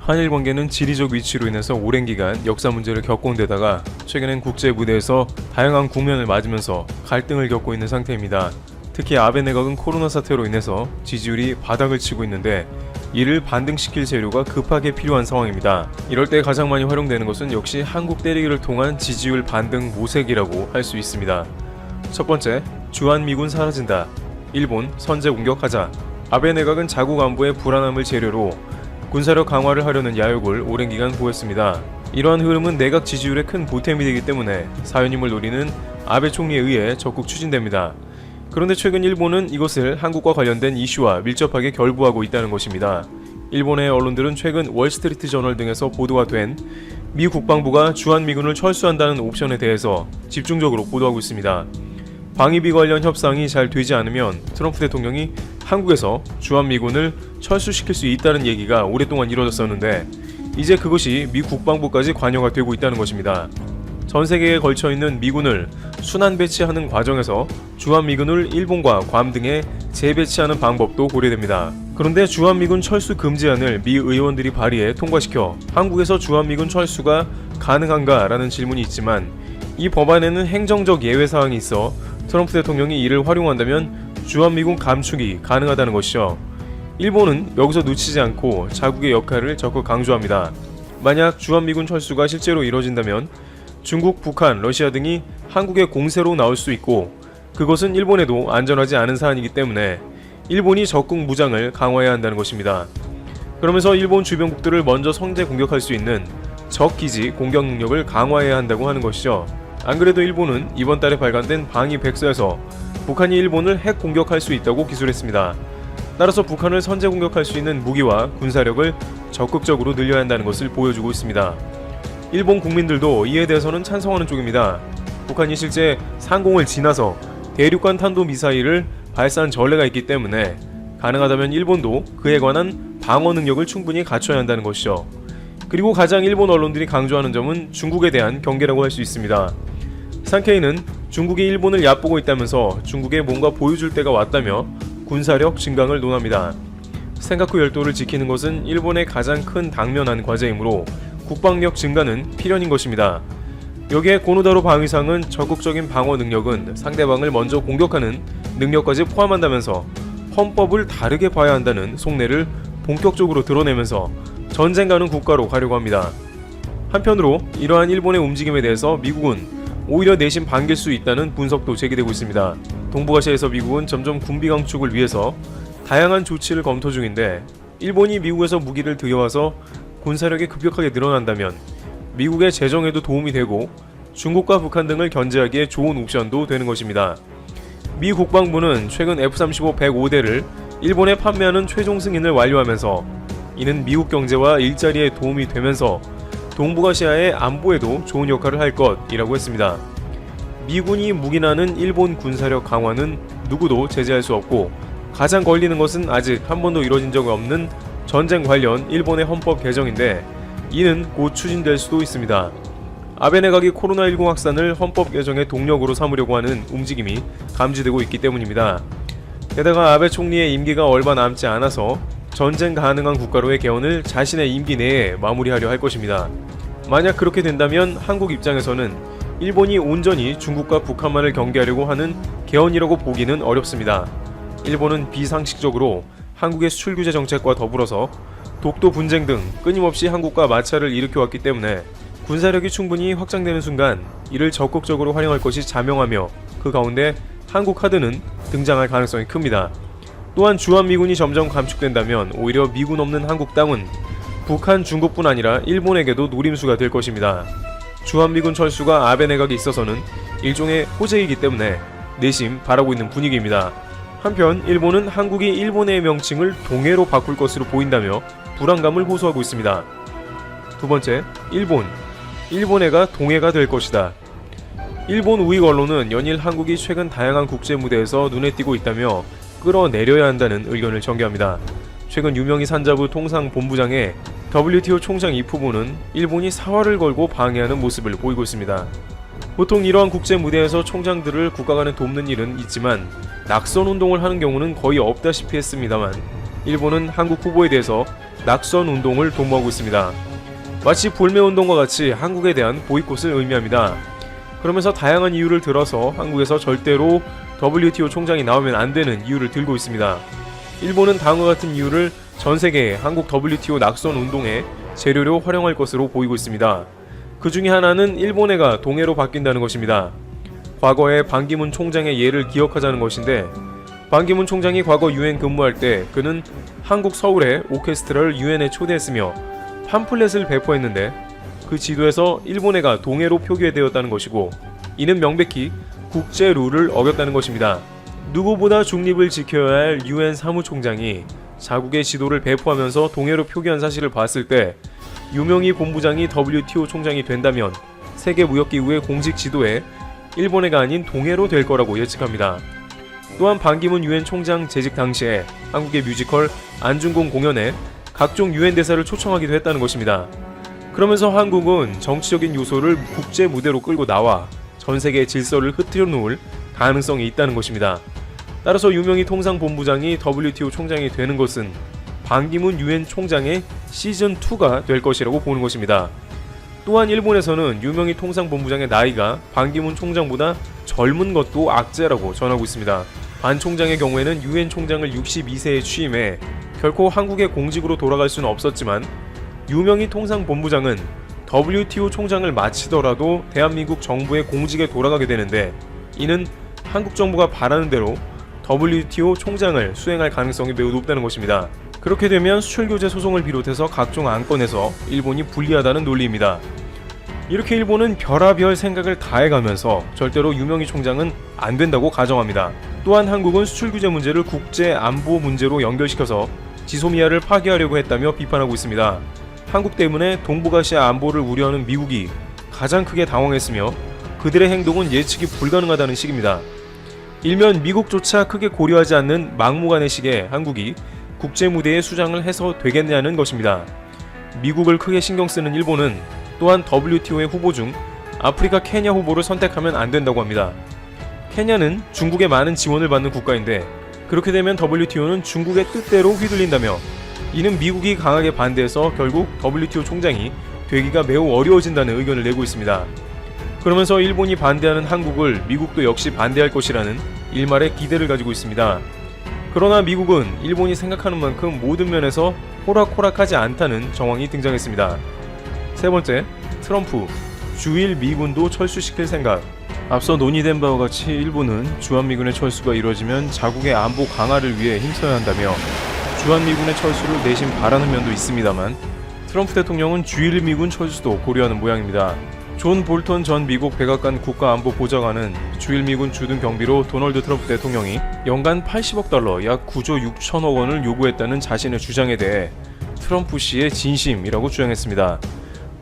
한일 관계는 지리적 위치로 인해서 오랜 기간 역사 문제를 겪어온 데다가 최근엔 국제 무대에서 다양한 국면을 맞으면서 갈등을 겪고 있는 상태입니다. 특히 아베 내각은 코로나 사태로 인해서 지지율이 바닥을 치고 있는데 이를 반등시킬 재료가 급하게 필요한 상황입니다. 이럴 때 가장 많이 활용되는 것은 역시 한국 때리기를 통한 지지율 반등 모색이라고 할 수 있습니다. 첫 번째, 주한미군 사라진다. 일본 선제 공격하자. 아베 내각은 자국 안보의 불안함을 재료로 군사력 강화를 하려는 야욕을 오랜 기간 보였습니다. 이러한 흐름은 내각 지지율에 큰 보탬이 되기 때문에 사연임을 노리는 아베 총리에 의해 적극 추진됩니다. 그런데 최근 일본은 이것을 한국과 관련된 이슈와 밀접하게 결부하고 있다는 것입니다. 일본의 언론들은 최근 월스트리트 저널 등에서 보도가 된 미 국방부가 주한미군을 철수한다는 옵션에 대해서 집중적으로 보도하고 있습니다. 방위비 관련 협상이 잘 되지 않으면 트럼프 대통령이 한국에서 주한미군을 철수시킬 수 있다는 얘기가 오랫동안 이뤄졌었는데 이제 그것이 미 국방부까지 관여가 되고 있다는 것입니다. 전 세계에 걸쳐 있는 미군을 순환 배치하는 과정에서 주한미군을 일본과 괌 등에 재배치하는 방법도 고려됩니다. 그런데 주한미군 철수 금지안을 미 의원들이 발의해 통과시켜 한국에서 주한미군 철수가 가능한가라는 질문이 있지만 이 법안에는 행정적 예외 사항이 있어 트럼프 대통령이 이를 활용한다면 주한미군 감축이 가능하다는 것이죠. 일본은 여기서 놓치지 않고 자국의 역할을 적극 강조합니다. 만약 주한미군 철수가 실제로 이뤄진다면 중국, 북한, 러시아 등이 한국의 공세로 나올 수 있고 그것은 일본에도 안전하지 않은 사안이기 때문에 일본이 적극 무장을 강화해야 한다는 것입니다. 그러면서 일본 주변국들을 먼저 선제 공격할 수 있는 적기지 공격 능력을 강화해야 한다고 하는 것이죠. 안 그래도 일본은 이번 달에 발간된 방위 백서에서 북한이 일본을 핵 공격할 수 있다고 기술했습니다. 따라서 북한을 선제 공격할 수 있는 무기와 군사력을 적극적으로 늘려야 한다는 것을 보여주고 있습니다. 일본 국민들도 이에 대해서는 찬성하는 쪽입니다. 북한이 실제 상공을 지나서 대륙간 탄도미사일을 발사한 전례가 있기 때문에 가능하다면 일본도 그에 관한 방어 능력을 충분히 갖춰야 한다는 것이죠. 그리고 가장 일본 언론들이 강조하는 점은 중국에 대한 경계라고 할 수 있습니다. 산케이는 중국이 일본을 얕보고 있다면서 중국에 뭔가 보여줄 때가 왔다며 군사력 증강을 논합니다. 생각후 열도를 지키는 것은 일본의 가장 큰 당면한 과제이므로 국방력 증가는 필연인 것입니다. 여기에 고노다로 방위상은 적극적인 방어 능력은 상대방을 먼저 공격하는 능력까지 포함한다면서 헌법을 다르게 봐야 한다는 속내를 본격적으로 드러내면서 전쟁 가는 국가로 가려고 합니다. 한편으로 이러한 일본의 움직임에 대해서 미국은 오히려 내심 반길 수 있다는 분석도 제기되고 있습니다. 동북아시아에서 미국은 점점 군비 강축을 위해서 다양한 조치를 검토 중인데 일본이 미국에서 무기를 들여와서 군사력이 급격하게 늘어난다면 미국의 재정에도 도움이 되고 중국과 북한 등을 견제하기에 좋은 옵션도 되는 것입니다. 미 국방부는 최근 F-35 105대를 일본에 판매하는 최종 승인을 완료하면서 이는 미국 경제와 일자리에 도움이 되면서 동북아시아의 안보에도 좋은 역할을 할 것이라고 했습니다. 미군이 묵인하는 일본 군사력 강화는 누구도 제재할 수 없고 가장 걸리는 것은 아직 한 번도 이뤄진 적이 없는 전쟁 관련 일본의 헌법 개정인데 이는 곧 추진될 수도 있습니다. 아베 내각이 코로나19 확산을 헌법 개정의 동력으로 삼으려고 하는 움직임이 감지되고 있기 때문입니다. 게다가 아베 총리의 임기가 얼마 남지 않아서 전쟁 가능한 국가로의 개헌을 자신의 임기 내에 마무리하려 할 것입니다. 만약 그렇게 된다면 한국 입장에서는 일본이 온전히 중국과 북한만을 경계하려고 하는 개헌이라고 보기는 어렵습니다. 일본은 비상식적으로 한국의 수출 규제 정책과 더불어서 독도 분쟁 등 끊임없이 한국과 마찰을 일으켜왔기 때문에 군사력이 충분히 확장되는 순간 이를 적극적으로 활용할 것이 자명하며 그 가운데 한국 카드는 등장할 가능성이 큽니다. 또한 주한미군이 점점 감축된다면 오히려 미군 없는 한국 땅은 북한, 중국뿐 아니라 일본에게도 노림수가 될 것입니다. 주한미군 철수가 아베 내각에 있어서는 일종의 호재이기 때문에 내심 바라고 있는 분위기입니다. 한편 일본은 한국이 일본의 명칭을 동해로 바꿀 것으로 보인다며 불안감을 호소하고 있습니다. 두 번째, 일본해가 동해가 될 것이다. 일본 우익 언론은 연일 한국이 최근 다양한 국제 무대에서 눈에 띄고 있다며 끌어내려야 한다는 의견을 전개합니다. 최근 유명희 산자부 통상본부장의 WTO 총장 이프부는 일본이 사활을 걸고 방해하는 모습을 보이고 있습니다. 보통 이러한 국제 무대에서 총장들을 국가 간에 돕는 일은 있지만 낙선 운동을 하는 경우는 거의 없다시피 했습니다만 일본은 한국 후보에 대해서 낙선 운동을 도모하고 있습니다. 마치 불매 운동과 같이 한국에 대한 보이콧을 의미합니다. 그러면서 다양한 이유를 들어서 한국에서 절대로 WTO 총장이 나오면 안 되는 이유를 들고 있습니다. 일본은 다음과 같은 이유를 전 세계의 한국 WTO 낙선 운동의 재료로 활용할 것으로 보이고 있습니다. 그 중에 하나는 일본해가 동해로 바뀐다는 것입니다. 과거의 반기문 총장의 예를 기억하자는 것인데, 반기문 총장이 과거 유엔 근무할 때 그는 한국 서울에 오케스트라를 유엔에 초대했으며 팜플렛을 배포했는데 그 지도에서 일본해가 동해로 표기되었다는 것이고, 이는 명백히 국제 룰을 어겼다는 것입니다. 누구보다 중립을 지켜야 할 유엔 사무총장이 자국의 지도를 배포하면서 동해로 표기한 사실을 봤을 때 유명희 본부장이 WTO 총장이 된다면 세계무역기구의 공식 지도에 일본해가 아닌 동해로 될 거라고 예측합니다. 또한 반기문 유엔 총장 재직 당시에 한국의 뮤지컬 안중근 공연에 각종 유엔 대사를 초청하기도 했다는 것입니다. 그러면서 한국은 정치적인 요소를 국제 무대로 끌고 나와 전 세계의 질서를 흐트려 놓을 가능성이 있다는 것입니다. 따라서 유명희 통상본부장이 WTO 총장이 되는 것은 반기문 유엔 총장의 시즌2가 될 것이라고 보는 것입니다. 또한 일본에서는 유명희 통상본부장의 나이가 반기문 총장보다 젊은 것도 악재라고 전하고 있습니다. 반 총장의 경우에는 유엔 총장을 62세에 취임해 결코 한국의 공직으로 돌아갈 수는 없었지만, 유명희 통상본부장은 WTO 총장을 마치더라도 대한민국 정부의 공직에 돌아가게 되는데, 이는 한국 정부가 바라는 대로 WTO 총장을 수행할 가능성이 매우 높다는 것입니다. 그렇게 되면 수출규제 소송을 비롯해서 각종 안건에서 일본이 불리하다는 논리입니다. 이렇게 일본은 별하별 생각을 다해가면서 절대로 유명희 총장은 안 된다고 가정합니다. 또한 한국은 수출규제 문제를 국제 안보 문제로 연결시켜서 지소미아를 파괴하려고 했다며 비판하고 있습니다. 한국 때문에 동북아시아 안보를 우려하는 미국이 가장 크게 당황했으며 그들의 행동은 예측이 불가능하다는 식입니다. 일면 미국조차 크게 고려하지 않는 막무가내식의 한국이 국제 무대에 수장을 해서 되겠냐는 것입니다. 미국을 크게 신경 쓰는 일본은 또한 WTO의 후보 중 아프리카 케냐 후보를 선택하면 안 된다고 합니다. 케냐는 중국의 많은 지원을 받는 국가인데, 그렇게 되면 WTO는 중국의 뜻대로 휘둘린다며, 이는 미국이 강하게 반대해서 결국 WTO 총장이 되기가 매우 어려워진다는 의견을 내고 있습니다. 그러면서 일본이 반대하는 한국을 미국도 역시 반대할 것이라는 일말의 기대를 가지고 있습니다. 그러나 미국은 일본이 생각하는 만큼 모든 면에서 호락호락하지 않다는 정황이 등장했습니다. 세 번째, 트럼프, 주일 미군도 철수시킬 생각. 앞서 논의된 바와 같이 일본은 주한미군의 철수가 이루어지면 자국의 안보 강화를 위해 힘써야 한다며 주한미군의 철수를 내심 바라는 면도 있습니다만, 트럼프 대통령은 주일 미군 철수도 고려하는 모양입니다. 존 볼턴 전 미국 백악관 국가안보보좌관은 주일 미군 주둔 경비로 도널드 트럼프 대통령이 연간 80억 달러 약 9조 6천억 원을 요구했다는 자신의 주장에 대해 트럼프 씨의 진심이라고 주장했습니다.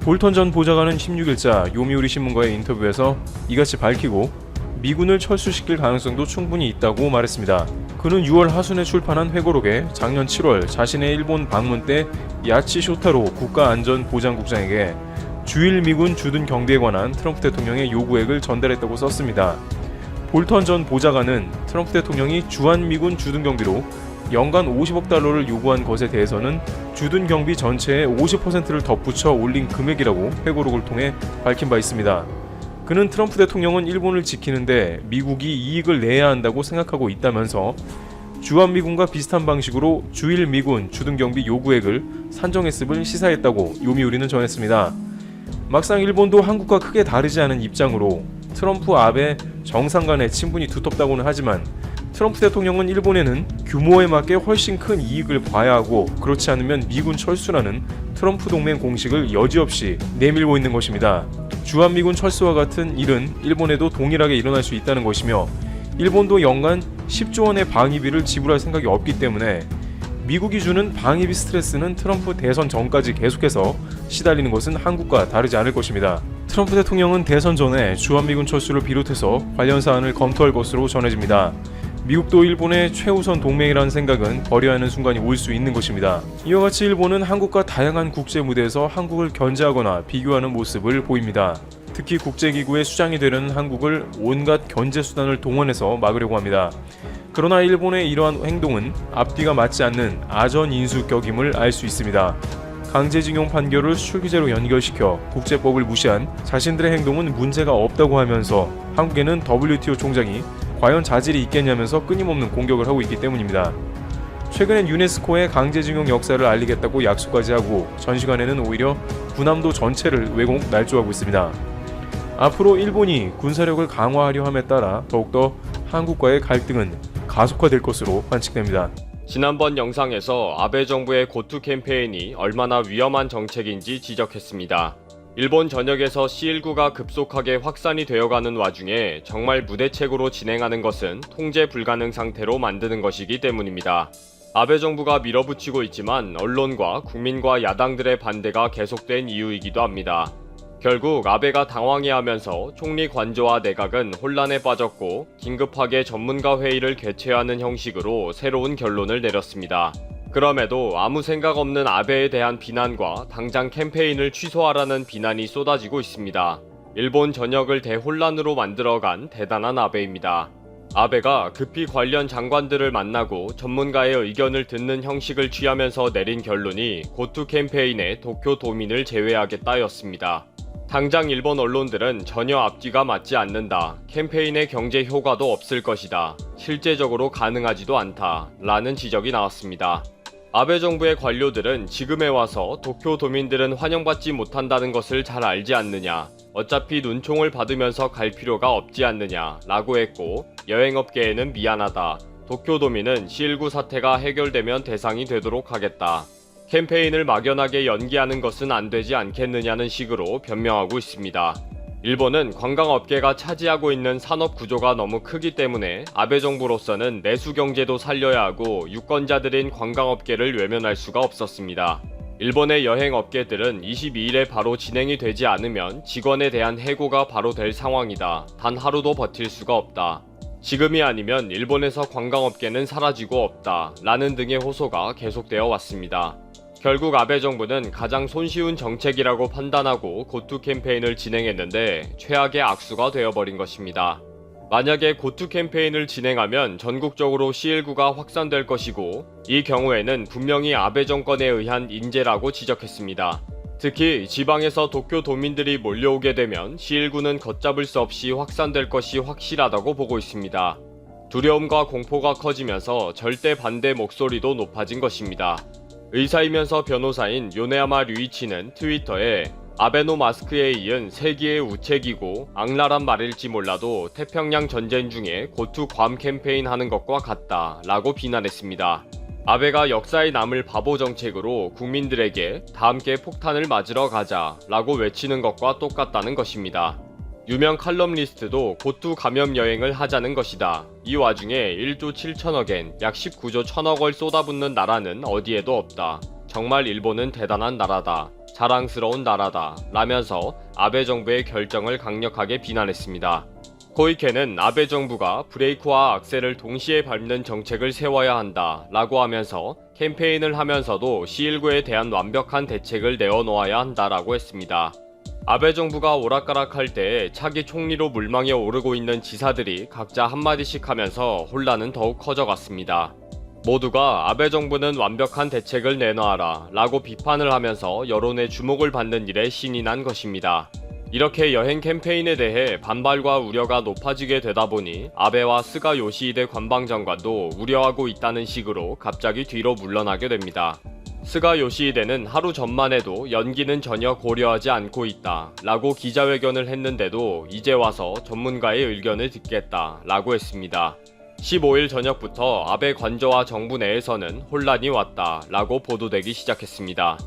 볼턴 전 보좌관은 16일자 요미우리 신문과의 인터뷰에서 이같이 밝히고 미군을 철수시킬 가능성도 충분히 있다고 말했습니다. 그는 6월 하순에 출판한 회고록에 작년 7월 자신의 일본 방문 때 야치 쇼타로 국가안전보장국장에게 주일 미군 주둔 경비에 관한 트럼프 대통령의 요구액을 전달했다고 썼습니다. 볼턴 전 보좌관은 트럼프 대통령이 주한미군 주둔 경비로 연간 50억 달러를 요구한 것에 대해서는 주둔 경비 전체의 50%를 덧붙여 올린 금액이라고 회고록을 통해 밝힌 바 있습니다. 그는 트럼프 대통령은 일본을 지키는데 미국이 이익을 내야 한다고 생각하고 있다면서 주한미군과 비슷한 방식으로 주일 미군 주둔 경비 요구액을 산정했음을 시사했다고 요미우리는 전했습니다. 막상 일본도 한국과 크게 다르지 않은 입장으로 트럼프 아베 정상 간의 친분이 두텁다고는 하지만, 트럼프 대통령은 일본에는 규모에 맞게 훨씬 큰 이익을 봐야 하고 그렇지 않으면 미군 철수라는 트럼프 동맹 공식을 여지없이 내밀고 있는 것입니다. 주한미군 철수와 같은 일은 일본에도 동일하게 일어날 수 있다는 것이며, 일본도 연간 10조 원의 방위비를 지불할 생각이 없기 때문에 미국이 주는 방위비 스트레스는 트럼프 대선 전까지 계속해서 시달리는 것은 한국과 다르지 않을 것입니다. 트럼프 대통령은 대선 전에 주한미군 철수를 비롯해서 관련 사안을 검토할 것으로 전해집니다. 미국도 일본의 최우선 동맹이라는 생각은 버려야 하는 순간이 올 수 있는 것입니다. 이와 같이 일본은 한국과 다양한 국제 무대에서 한국을 견제하거나 비교하는 모습을 보입니다. 특히 국제기구의 수장이 되려는 한국을 온갖 견제 수단을 동원해서 막으려고 합니다. 그러나 일본의 이러한 행동은 앞뒤가 맞지 않는 아전인수격임을 알 수 있습니다. 강제징용 판결을 술규제로 연결시켜 국제법을 무시한 자신들의 행동은 문제가 없다고 하면서 한국에는 WTO 총장이 과연 자질이 있겠냐면서 끊임없는 공격을 하고 있기 때문입니다. 최근엔 유네스코에 강제징용 역사를 알리겠다고 약속까지 하고 전시관에는 오히려 군함도 전체를 왜곡 날조하고 있습니다. 앞으로 일본이 군사력을 강화하려 함에 따라 더욱더 한국과의 갈등은 가속화될 것으로 관측됩니다. 지난번 영상에서 아베 정부의 고투 캠페인이 얼마나 위험한 정책인지 지적했습니다. 일본 전역에서 C19가 급속하게 확산이 되어가는 와중에 정말 무대책으로 진행하는 것은 통제 불가능 상태로 만드는 것이기 때문입니다. 아베 정부가 밀어붙이고 있지만 언론과 국민과 야당들의 반대가 계속된 이유이기도 합니다. 결국 아베가 당황해하면서 총리 관저와 내각은 혼란에 빠졌고 긴급하게 전문가 회의를 개최하는 형식으로 새로운 결론을 내렸습니다. 그럼에도 아무 생각 없는 아베에 대한 비난과 당장 캠페인을 취소하라는 비난이 쏟아지고 있습니다. 일본 전역을 대혼란으로 만들어간 대단한 아베입니다. 아베가 급히 관련 장관들을 만나고 전문가의 의견을 듣는 형식을 취하면서 내린 결론이 고투 캠페인의 도쿄 도민을 제외하겠다였습니다. 당장 일본 언론들은 전혀 앞뒤가 맞지 않는다, 캠페인의 경제 효과도 없을 것이다, 실제적으로 가능하지도 않다 라는 지적이 나왔습니다. 아베 정부의 관료들은 지금에 와서 도쿄 도민들은 환영받지 못한다는 것을 잘 알지 않느냐, 어차피 눈총을 받으면서 갈 필요가 없지 않느냐 라고 했고, 여행업계에는 미안하다, 도쿄 도민은 C19 사태가 해결되면 대상이 되도록 하겠다, 캠페인을 막연하게 연기하는 것은 안 되지 않겠느냐는 식으로 변명하고 있습니다. 일본은 관광업계가 차지하고 있는 산업 구조가 너무 크기 때문에 아베 정부로서는 내수 경제도 살려야 하고 유권자들인 관광업계를 외면할 수가 없었습니다. 일본의 여행업계들은 22일에 바로 진행이 되지 않으면 직원에 대한 해고가 바로 될 상황이다. 단 하루도 버틸 수가 없다. 지금이 아니면 일본에서 관광업계는 사라지고 없다. 라는 등의 호소가 계속되어 왔습니다. 결국 아베 정부는 가장 손쉬운 정책이라고 판단하고 고투 캠페인을 진행했는데 최악의 악수가 되어버린 것입니다. 만약에 고투 캠페인을 진행하면 전국적으로 C19가 확산될 것이고 이 경우에는 분명히 아베 정권에 의한 인재라고 지적했습니다. 특히 지방에서 도쿄 도민들이 몰려오게 되면 C19는 걷잡을 수 없이 확산될 것이 확실하다고 보고 있습니다. 두려움과 공포가 커지면서 절대 반대 목소리도 높아진 것입니다. 의사이면서 변호사인 요네야마 류이치는 트위터에 아베노 마스크에 이은 세기의 우책이고 악랄한 말일지 몰라도 태평양 전쟁 중에 고투 괌 캠페인 하는 것과 같다 라고 비난했습니다. 아베가 역사에 남을 바보 정책으로 국민들에게 다 함께 폭탄을 맞으러 가자 라고 외치는 것과 똑같다는 것입니다. 유명 칼럼니스트도 고투 감염 여행을 하자는 것이다. 이 와중에 1조 7천억엔 약 19조 1천억을 쏟아붓는 나라는 어디에도 없다. 정말 일본은 대단한 나라다. 자랑스러운 나라다. 라면서 아베 정부의 결정을 강력하게 비난했습니다. 코이케는 아베 정부가 브레이크와 악셀을 동시에 밟는 정책을 세워야 한다 라고 하면서 캠페인을 하면서도 C19에 대한 완벽한 대책을 내어놓아야 한다라고 했습니다. 아베 정부가 오락가락할 때 차기 총리로 물망에 오르고 있는 지사들이 각자 한마디씩 하면서 혼란은 더욱 커져갔습니다. 모두가 아베 정부는 완벽한 대책을 내놔라 라고 비판을 하면서 여론의 주목을 받는 일에 신이 난 것입니다. 이렇게 여행 캠페인에 대해 반발과 우려가 높아지게 되다 보니 아베와 스가 요시히데 관방장관도 우려하고 있다는 식으로 갑자기 뒤로 물러나게 됩니다. 스가 요시히데는 하루 전만 해도 연기는 전혀 고려하지 않고 있다 라고 기자회견을 했는데도 이제 와서 전문가의 의견을 듣겠다 라고 했습니다. 15일 저녁부터 아베 관저와 정부 내에서는 혼란이 왔다 라고 보도되기 시작했습니다.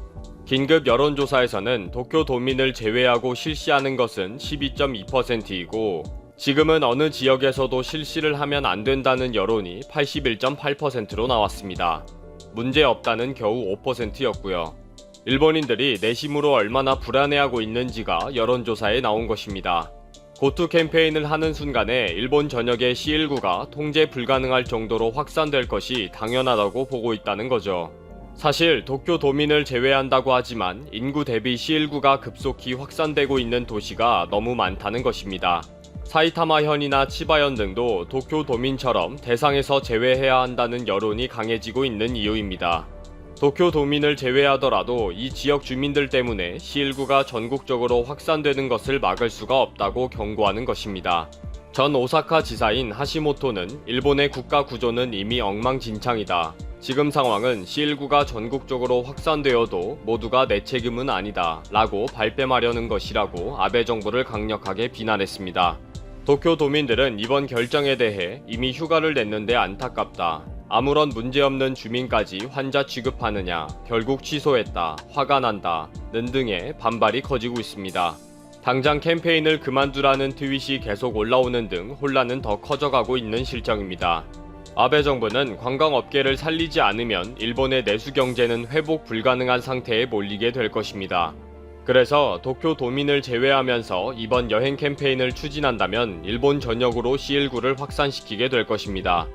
긴급 여론조사에서는 도쿄 도민을 제외하고 실시하는 것은 12.2%이고 지금은 어느 지역에서도 실시를 하면 안 된다는 여론이 81.8%로 나왔습니다. 문제 없다는 겨우 5%였고요. 일본인들이 내심으로 얼마나 불안해하고 있는지가 여론조사에 나온 것입니다. 고투 캠페인을 하는 순간에 일본 전역의 C19가 통제 불가능할 정도로 확산될 것이 당연하다고 보고 있다는 거죠. 사실 도쿄도민을 제외한다고 하지만 인구 대비 C19가 급속히 확산되고 있는 도시가 너무 많다는 것입니다. 사이타마현이나 치바현 등도 도쿄도민처럼 대상에서 제외해야 한다는 여론이 강해지고 있는 이유입니다. 도쿄도민을 제외하더라도 이 지역 주민들 때문에 C19가 전국적으로 확산되는 것을 막을 수가 없다고 경고하는 것입니다. 전 오사카 지사인 하시모토는 일본의 국가 구조는 이미 엉망진창이다. 지금 상황은 C19가 전국적으로 확산되어도 모두가 내 책임은 아니다 라고 발뺌하려는 것이라고 아베 정부를 강력하게 비난했습니다. 도쿄도민들은 이번 결정에 대해 이미 휴가를 냈는데 안타깝다. 아무런 문제없는 주민까지 환자 취급하느냐, 결국 취소했다, 화가 난다 는 등의 반발이 커지고 있습니다. 당장 캠페인을 그만두라는 트윗이 계속 올라오는 등 혼란은 더 커져가고 있는 실정입니다. 아베 정부는 관광업계를 살리지 않으면 일본의 내수 경제는 회복 불가능한 상태에 몰리게 될 것입니다. 그래서 도쿄도민을 제외하면서 이번 여행 캠페인을 추진한다면 일본 전역으로 C19를 확산시키게 될 것입니다.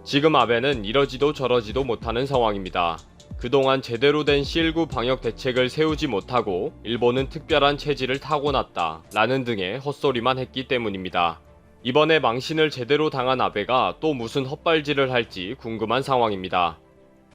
지금 아베는 이러지도 저러지도 못하는 상황입니다. 그동안 제대로 된 C19 방역 대책을 세우지 못하고 일본은 특별한 체질을 타고났다 라는 등의 헛소리만 했기 때문입니다. 이번에 망신을 제대로 당한 아베가 또 무슨 헛발질을 할지 궁금한 상황입니다.